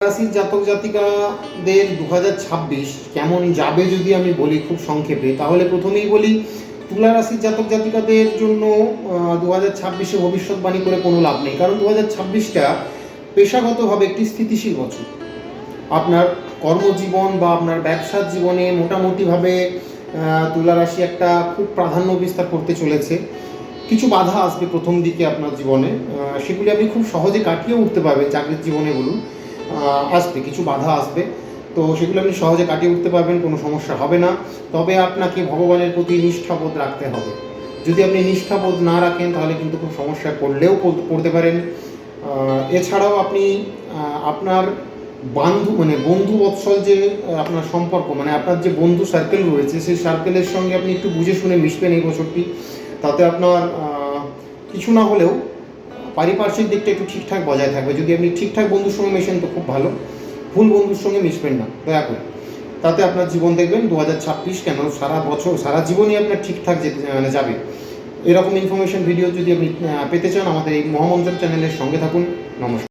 রাশির জাতক জাতিকাদের 2026 কেমন যাবে যদি আমি বলি খুব সংক্ষেপে, তাহলে প্রথমেই বলি তুলা রাশির জাতক জাতিকাদের জন্য 2026-এ ভবিষ্যৎবাণী করে কোনো লাভ নেই। কারণ 2026টা পেশাগতভাবে একটি স্থিতিশীল বছর। আপনার কর্মজীবন বা আপনার ব্যবসার জীবনে মোটামুটিভাবে তুলা রাশি একটা খুব প্রাধান্য বিস্তার করতে চলেছে। কিছু বাধা আসবে প্রথম দিকে আপনার জীবনে, সেগুলি আপনি খুব সহজে কাটিয়ে উঠতে পারবেন। চাকরির জীবনে বলুন, আসবে কিছু বাধা আসবে, তো সেগুলো আপনি সহজে কাটিয়ে উঠতে পারবেন, কোনো সমস্যা হবে না। তবে আপনাকে ভগবানের প্রতি নিষ্ঠাবোধ রাখতে হবে। যদি আপনি নিষ্ঠাবোধ না রাখেন তাহলে কিন্তু খুব সমস্যায় পড়তে পারেন। এছাড়াও আপনি আপনার বন্ধু বৎসল যে আপনার সম্পর্ক, মানে আপনার যে বন্ধু সার্কেল রয়েছে, সেই সার্কেলের সঙ্গে আপনি একটু বুঝে শুনে মিশবেন এই বছরটি। তাতে আপনার কিছু না হলেও পারিপার্শ্বিক দিকটা একটু ঠিকঠাক বজায় থাকবে। যদি আপনি ঠিকঠাক বন্ধুর সঙ্গে মেশেন তো খুব ভালো, ভুল বন্ধুর সঙ্গে মিশবেন না দয়া করে। তাতে আপনার জীবন দেখবেন 2026 কেন সারা বছর সারা জীবনই আপনার ঠিকঠাক যাবে। এরকম ইনফরমেশন ভিডিও যদি আপনি পেতে চান, আমাদের এই মহামন্ত্র চ্যানেলের সঙ্গে থাকুন। নমস্কার।